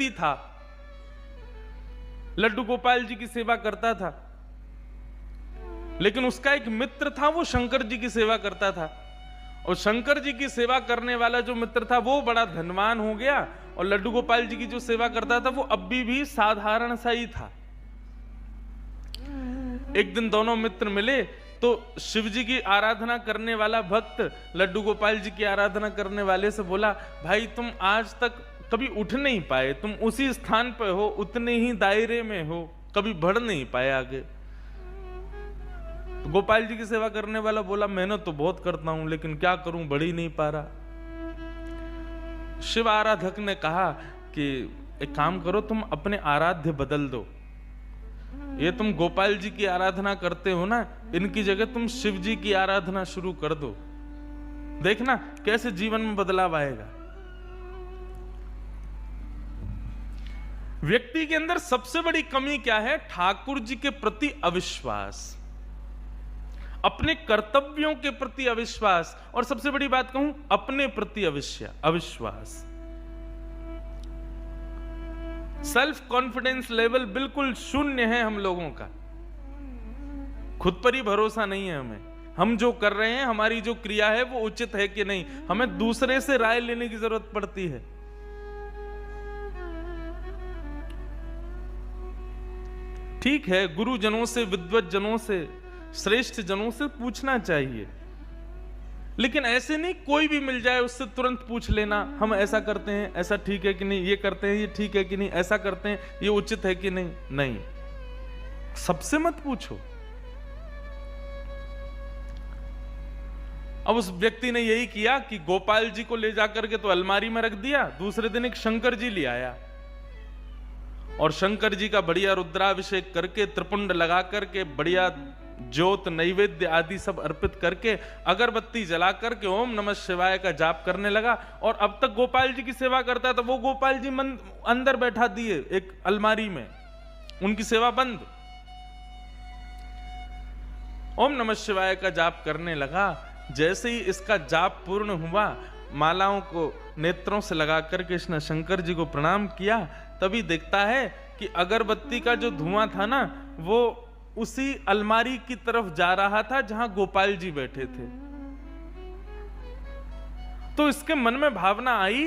व्यक्ति था, लड्डू गोपाल जी की सेवा करता था, लेकिन उसका एक मित्र था, वो शंकर जी की सेवा करता था। और शंकर जी की सेवा करने वाला जो मित्र था वो बड़ा धनवान हो गया, और लड्डू गोपाल जी की जो सेवा करता था वो अभी भी साधारण सा ही था। एक दिन दोनों मित्र मिले तो शिव जी की आराधना करने वाला भक्त लड्डू गोपाल जी की आराधना करने वाले से बोला, भाई तुम आज तक कभी उठ नहीं पाए, तुम उसी स्थान पे हो, उतने ही दायरे में हो, कभी बढ़ नहीं पाए आगे। तो गोपाल जी की सेवा करने वाला बोला, मेहनत तो बहुत करता हूं लेकिन क्या करूं, बढ़ ही नहीं पा रहा। शिव आराधक ने कहा कि एक काम करो, तुम अपने आराध्य बदल दो, ये तुम गोपाल जी की आराधना करते हो ना, इनकी जगह तुम शिव जी की आराधना शुरू कर दो, देखना कैसे जीवन में बदलाव आएगा। व्यक्ति के अंदर सबसे बड़ी कमी क्या है? ठाकुर जी के प्रति अविश्वास, अपने कर्तव्यों के प्रति अविश्वास, और सबसे बड़ी बात कहूं, अपने प्रति अविश्वास। सेल्फ कॉन्फिडेंस लेवल बिल्कुल शून्य है हम लोगों का, खुद पर ही भरोसा नहीं है हमें, हम जो कर रहे हैं, हमारी जो क्रिया है वो उचित है कि नहीं, हमें दूसरे से राय लेने की जरूरत पड़ती है। ठीक है, गुरुजनों से, विद्वत जनों से, श्रेष्ठ जनों से पूछना चाहिए, लेकिन ऐसे नहीं कोई भी मिल जाए उससे तुरंत पूछ लेना, हम ऐसा करते हैं, ऐसा ठीक है कि नहीं, ये करते हैं, ये ठीक है कि नहीं, ऐसा करते हैं, ये उचित है कि नहीं। नहीं, सबसे मत पूछो। अब उस व्यक्ति ने यही किया कि गोपाल जी को ले जाकर के तो अलमारी में रख दिया, दूसरे दिन एक शंकर जी ले आया, और शंकर जी का बढ़िया रुद्राभिषेक करके, त्रिपुंड लगा करके, बढ़िया ज्योत नैवेद्य आदि सब अर्पित करके, अगरबत्ती जला करके ओम नमः शिवाय का जाप करने लगा। और अब तक गोपाल जी की सेवा करता था, वो गोपाल जी अंदर बैठा दिए एक अलमारी में, उनकी सेवा बंद। ओम नमः शिवाय का जाप करने लगा। जैसे ही इसका जाप पूर्ण हुआ, मालाओं को नेत्रों से लगा करके इसने शंकर जी को प्रणाम किया, तभी देखता है कि अगरबत्ती का जो धुआं था ना, वो उसी अलमारी की तरफ जा रहा था जहां गोपाल जी बैठे थे। तो इसके मन में भावना आई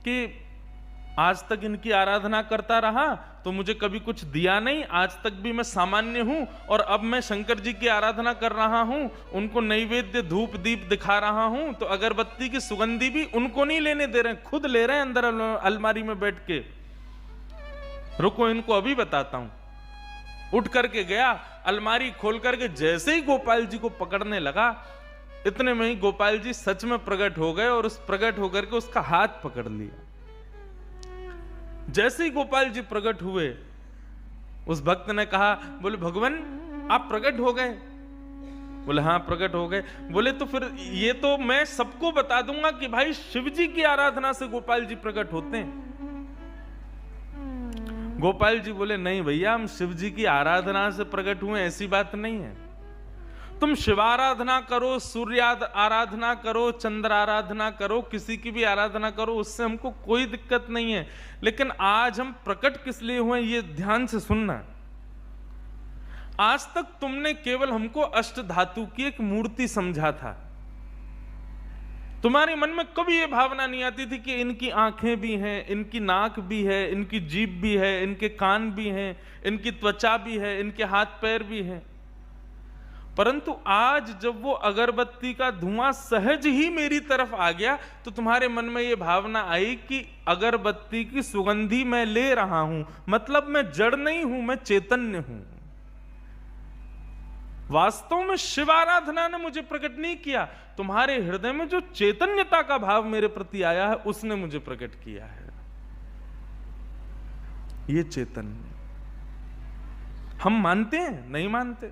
कि आज तक इनकी आराधना करता रहा तो मुझे कभी कुछ दिया नहीं, आज तक भी मैं सामान्य हूं, और अब मैं शंकर जी की आराधना कर रहा हूं, उनको नैवेद्य धूप दीप दिखा रहा हूं, तो अगरबत्ती की सुगंधी भी उनको नहीं लेने दे रहे हैं, खुद ले रहे हैं अंदर अलमारी में बैठ के। रुको, इनको अभी बताता हूं। उठ करके गया, अलमारी खोल करके जैसे ही गोपाल जी को पकड़ने लगा, इतने में ही गोपाल जी सच में प्रकट हो गए, और उस प्रकट होकर के उसका हाथ पकड़ लिया। जैसे ही गोपाल जी प्रकट हुए, उस भक्त ने कहा, बोले भगवान आप प्रकट हो गए? बोले हाँ प्रकट हो गए। बोले तो फिर ये तो मैं सबको बता दूंगा कि भाई शिव जी की आराधना से गोपाल जी प्रकट होते हैं। गोपाल जी बोले नहीं भैया, हम शिव जी की आराधना से प्रकट हुए, ऐसी बात नहीं है। तुम शिव आराधना करो, सूर्य आराधना करो, चंद्र आराधना करो, किसी की भी आराधना करो, उससे हमको कोई दिक्कत नहीं है, लेकिन आज हम प्रकट किस लिए हुए ये ध्यान से सुनना। आज तक तुमने केवल हमको अष्ट धातु की एक मूर्ति समझा था, तुम्हारे मन में कभी ये भावना नहीं आती थी कि इनकी आंखें भी हैं, इनकी नाक भी है, इनकी जीभ भी है, इनके कान भी हैं, इनकी त्वचा भी है, इनके हाथ पैर भी हैं। परंतु आज जब वो अगरबत्ती का धुआं सहज ही मेरी तरफ आ गया, तो तुम्हारे मन में ये भावना आई कि अगरबत्ती की सुगंधी मैं ले रहा हूं, मतलब मैं जड़ नहीं हूं, मैं चैतन्य हूं। वास्तव में शिव आराधना ने मुझे प्रकट नहीं किया, तुम्हारे हृदय में जो चैतन्यता का भाव मेरे प्रति आया है उसने मुझे प्रकट किया है। ये चैतन्य हम मानते हैं? नहीं मानते।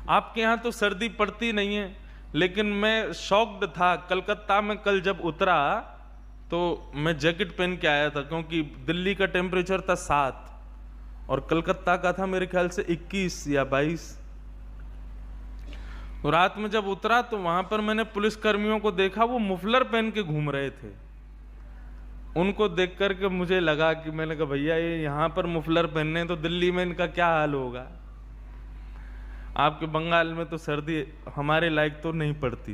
आपके यहां तो सर्दी पड़ती नहीं है, लेकिन मैं शॉक्ड था। कलकत्ता में कल जब उतरा तो मैं जैकेट पहन के आया था, क्योंकि दिल्ली का टेम्परेचर था 7 और कलकत्ता का था मेरे ख्याल से 21 या 22। तो रात में जब उतरा तो वहां पर मैंने पुलिस कर्मियों को देखा, वो मुफलर पहन के घूम रहे थे। उनको देख करके मुझे लगा कि मैंने कहा भैया ये यहाँ पर मुफलर पहनने तो दिल्ली में इनका क्या हाल होगा। आपके बंगाल में तो सर्दी हमारे लायक तो नहीं पड़ती,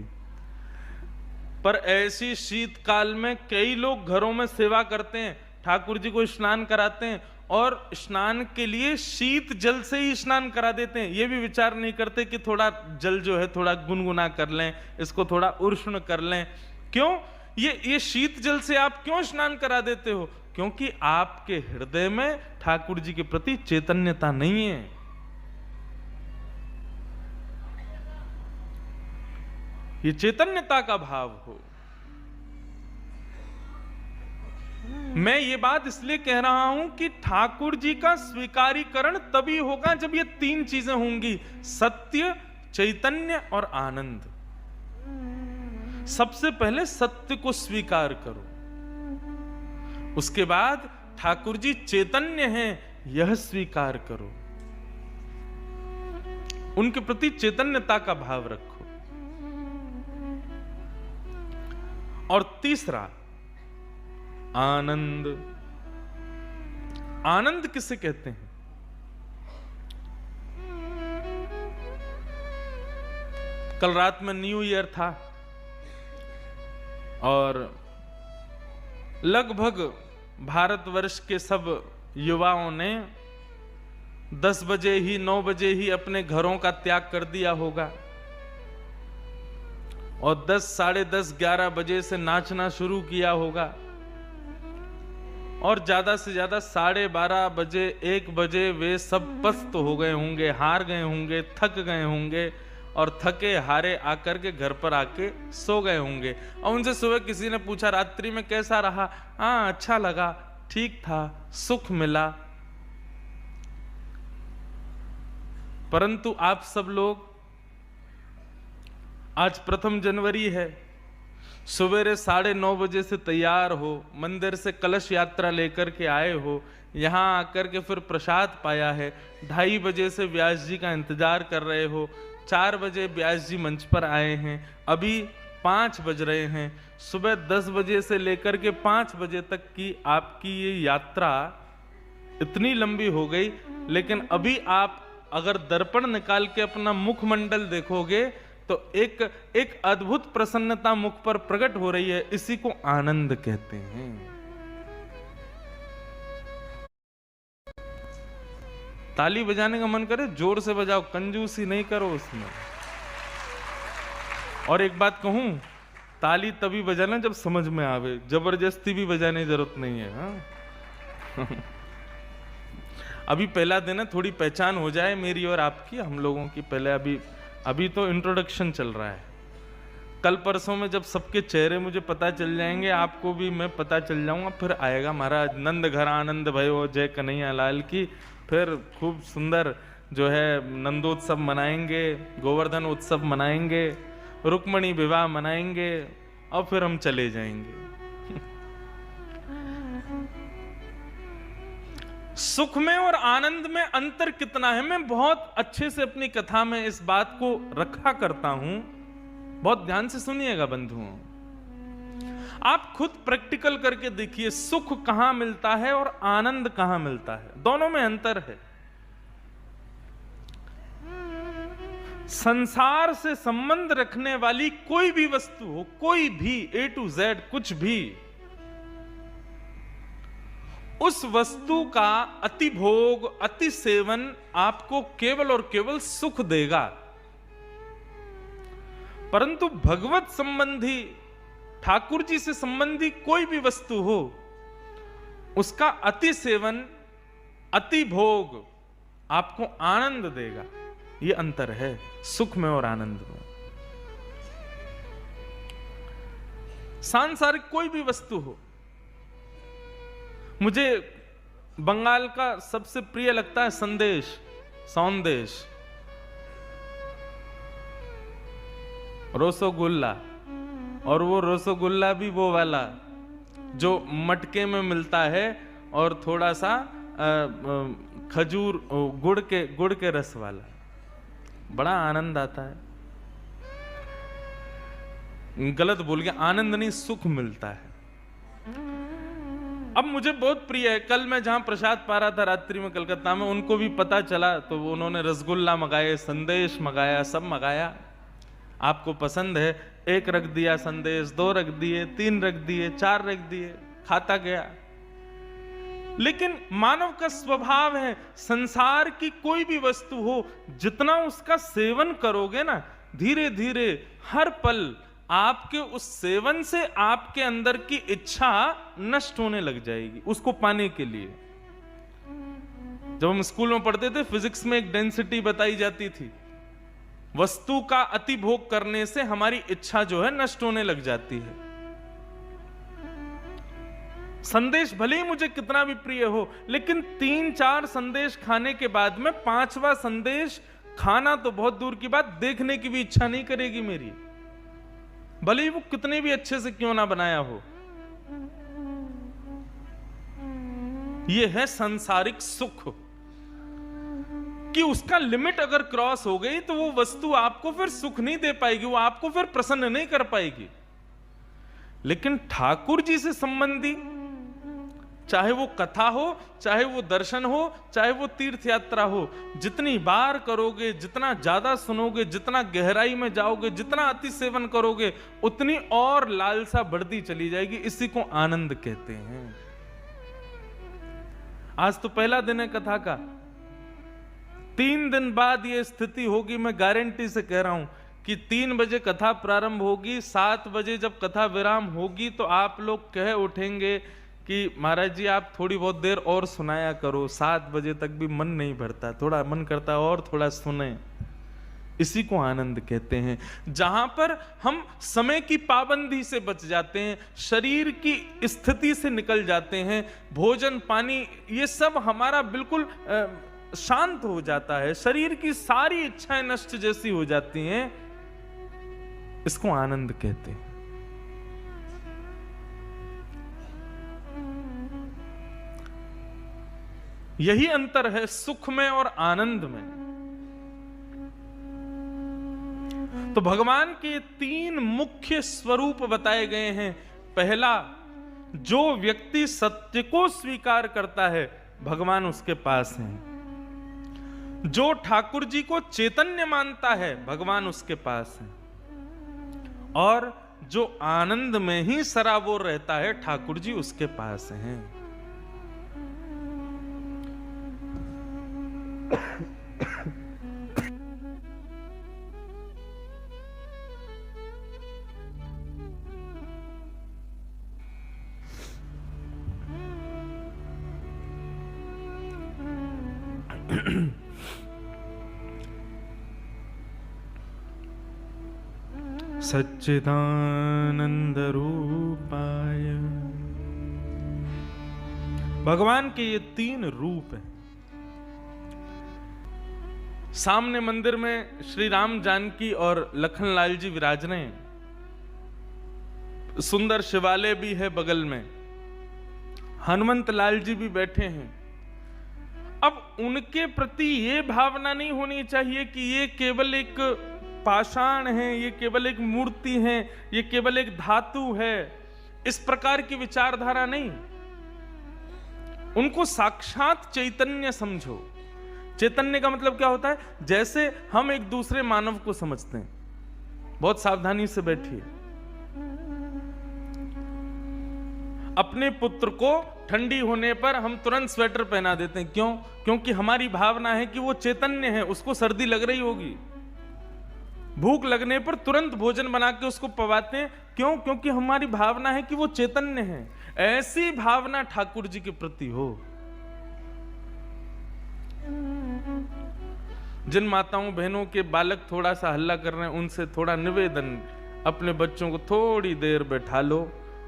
पर ऐसी शीतकाल में कई लोग घरों में सेवा करते हैं, ठाकुर जी को स्नान कराते हैं और स्नान के लिए शीत जल से ही स्नान करा देते हैं। ये भी विचार नहीं करते कि थोड़ा जल जो है थोड़ा गुनगुना कर लें, इसको थोड़ा उष्ण कर लें। क्यों ये शीत जल से आप क्यों स्नान करा देते हो? क्योंकि आपके हृदय में ठाकुर जी के प्रति चैतन्यता नहीं है। ये चैतन्यता का भाव हो। मैं ये बात इसलिए कह रहा हूं कि ठाकुर जी का स्वीकारीकरण तभी होगा जब ये तीन चीजें होंगी, सत्य, चैतन्य और आनंद। सबसे पहले सत्य को स्वीकार करो, उसके बाद ठाकुर जी चैतन्य हैं यह स्वीकार करो, उनके प्रति चैतन्यता का भाव रखो। और तीसरा आनंद। आनंद किसे कहते हैं? कल रात में न्यू ईयर था और लगभग भारतवर्ष के सब युवाओं ने 10 बजे ही 9 बजे ही अपने घरों का त्याग कर दिया होगा और 10, साढ़े 10, 11 बजे से नाचना शुरू किया होगा और ज्यादा से ज्यादा 12:30 बजे 1 बजे वे सब पस्त हो गए होंगे, हार गए होंगे, थक गए होंगे और थके हारे आकर के घर पर आके सो गए होंगे। और उनसे सुबह किसी ने पूछा रात्रि में कैसा रहा? हाँ अच्छा लगा, ठीक था, सुख मिला। परंतु आप सब लोग आज 1 जनवरी है, सवेरे 9:30 बजे से तैयार हो, मंदिर से कलश यात्रा लेकर के आए हो, यहाँ आकर के फिर प्रसाद पाया है, 2:30 बजे से व्यास जी का इंतजार कर रहे हो, 4 बजे व्यास जी मंच पर आए हैं, अभी 5 बज रहे हैं, सुबह 10 बजे से लेकर के 5 बजे तक की आपकी ये यात्रा इतनी लंबी हो गई, लेकिन अभी आप अगर दर्पण निकाल के अपना मुखमंडल देखोगे तो एक अद्भुत प्रसन्नता मुख पर प्रकट हो रही है। इसी को आनंद कहते हैं। ताली बजाने का मन करे जोर से बजाओ, कंजूसी नहीं करो उसमें। और एक बात कहूं, ताली तभी बजाना जब समझ में आवे, जबरदस्ती भी बजाने की जरूरत नहीं है। हाँ? अभी पहला दिन है, थोड़ी पहचान हो जाए मेरी और आपकी, हम लोगों की। पहले अभी तो इंट्रोडक्शन चल रहा है। कल परसों में जब सबके चेहरे मुझे पता चल जाएंगे, आपको भी मैं पता चल जाऊंगा, फिर आएगा महाराज नंद घर आनंद भयो जय कन्हैया लाल की। फिर खूब सुंदर जो है नंदोत्सव मनाएंगे, गोवर्धन उत्सव मनाएंगे, रुक्मणी विवाह मनाएंगे और फिर हम चले जाएंगे। सुख में और आनंद में अंतर कितना है, मैं बहुत अच्छे से अपनी कथा में इस बात को रखा करता हूं। बहुत ध्यान से सुनिएगा बंधुओं, आप खुद प्रैक्टिकल करके देखिए सुख कहां मिलता है और आनंद कहां मिलता है। दोनों में अंतर है। संसार से संबंध रखने वाली कोई भी वस्तु हो, कोई भी A to Z कुछ भी, उस वस्तु का अति भोग, अति सेवन आपको केवल और केवल सुख देगा। परंतु भगवत संबंधी, ठाकुर जी से संबंधी कोई भी वस्तु हो, उसका अति सेवन, अति भोग आपको आनंद देगा। ये अंतर है सुख में और आनंद में। सांसारिक कोई भी वस्तु हो, मुझे बंगाल का सबसे प्रिय लगता है संदेश, सौंदेश, रसोगुल्ला। और वो रसोगुल्ला भी वो वाला जो मटके में मिलता है और थोड़ा सा खजूर गुड़ के रस वाला, बड़ा आनंद आता है। गलत बोल गया, आनंद नहीं सुख मिलता है। अब मुझे बहुत प्रिय है, कल मैं जहां प्रसाद पा रहा था रात्रि में कलकत्ता में, उनको भी पता चला तो उन्होंने रसगुल्ला मंगाए, संदेश मंगाया, सब मंगाया। आपको पसंद है, 1 रख दिया संदेश, 2 रख दिए, 3 रख दिए, 4 रख दिए, खाता गया। लेकिन मानव का स्वभाव है, संसार की कोई भी वस्तु हो, जितना उसका सेवन करोगे ना, धीरे धीरे हर पल आपके उस सेवन से आपके अंदर की इच्छा नष्ट होने लग जाएगी उसको पाने के लिए। जब हम स्कूल में पढ़ते थे, फिजिक्स में एक डेंसिटी बताई जाती थी, वस्तु का अति भोग करने से हमारी इच्छा जो है नष्ट होने लग जाती है। संदेश भले ही मुझे कितना भी प्रिय हो, लेकिन 3-4 संदेश खाने के बाद में 5वां संदेश खाना तो बहुत दूर की बात, देखने की भी इच्छा नहीं करेगी मेरी, भले ही वो कितने भी अच्छे से क्यों ना बनाया हो। यह है सांसारिक सुख कि उसका लिमिट अगर क्रॉस हो गई तो वो वस्तु आपको फिर सुख नहीं दे पाएगी, वो आपको फिर प्रसन्न नहीं कर पाएगी। लेकिन ठाकुर जी से संबंधी, चाहे वो कथा हो, चाहे वो दर्शन हो, चाहे वो तीर्थ यात्रा हो, जितनी बार करोगे, जितना ज्यादा सुनोगे, जितना गहराई में जाओगे, जितना अति सेवन करोगे, उतनी और लालसा बढ़ती चली जाएगी। इसी को आनंद कहते हैं। आज तो पहला दिन है कथा का, 3 दिन बाद ये स्थिति होगी। मैं गारंटी से कह रहा हूं कि 3 बजे कथा प्रारंभ होगी, 7 बजे जब कथा विराम होगी तो आप लोग कह उठेंगे कि महाराज जी आप थोड़ी बहुत देर और सुनाया करो, 7 बजे तक भी मन नहीं भरता, थोड़ा मन करता है और थोड़ा सुने। इसी को आनंद कहते हैं, जहां पर हम समय की पाबंदी से बच जाते हैं, शरीर की स्थिति से निकल जाते हैं, भोजन पानी ये सब हमारा बिल्कुल शांत हो जाता है, शरीर की सारी इच्छाएं नष्ट जैसी हो जाती हैं। इसको आनंद कहते हैं। यही अंतर है सुख में और आनंद में। तो भगवान के 3 मुख्य स्वरूप बताए गए हैं। पहला, जो व्यक्ति सत्य को स्वीकार करता है भगवान उसके पास है। जो ठाकुर जी को चैतन्य मानता है भगवान उसके पास है। और जो आनंद में ही सराबोर रहता है ठाकुर जी उसके पास हैं। सच्चिदानंद रूपाय। भगवान के ये 3 रूप हैं। सामने मंदिर में श्री राम जानकी और लखनलाल जी विराज रहे हैं। सुंदर शिवालय भी है बगल में, हनुमंत लाल जी भी बैठे हैं। अब उनके प्रति ये भावना नहीं होनी चाहिए कि ये केवल एक पाषाण है, ये केवल एक मूर्ति है, ये केवल एक धातु है, इस प्रकार की विचारधारा नहीं। उनको साक्षात चैतन्य समझो। चैतन्य का मतलब क्या होता है? जैसे हम एक दूसरे मानव को समझते हैं। बहुत सावधानी से बैठिए। अपने पुत्र को ठंडी होने पर हम तुरंत स्वेटर पहना देते हैं। क्यों? क्योंकि हमारी भावना है कि वो चैतन्य है, उसको सर्दी लग रही होगी। भूख लगने पर तुरंत भोजन बना के उसको पवाते हैं। क्यों? क्योंकि हमारी भावना है कि वो चैतन्य है। ऐसी भावना ठाकुर जी के प्रति हो। जिन माताओं बहनों के बालक थोड़ा सा हल्ला कर रहे हैं, उनसे थोड़ा निवेदन, अपने बच्चों को थोड़ी देर बैठा लो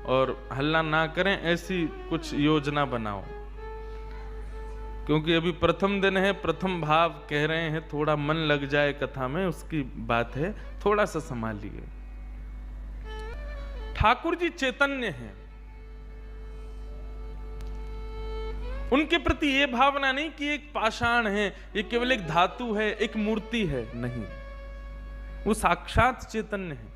और हल्ला ना करें, ऐसी कुछ योजना बनाओ। क्योंकि अभी प्रथम दिन है, प्रथम भाव कह रहे हैं, थोड़ा मन लग जाए कथा में, उसकी बात है, थोड़ा सा संभालिए। ठाकुर जी चैतन्य हैं। उनके प्रति यह भावना नहीं कि एक पाषाण है, ये केवल एक धातु है, एक मूर्ति है। नहीं, वो साक्षात चैतन्य है।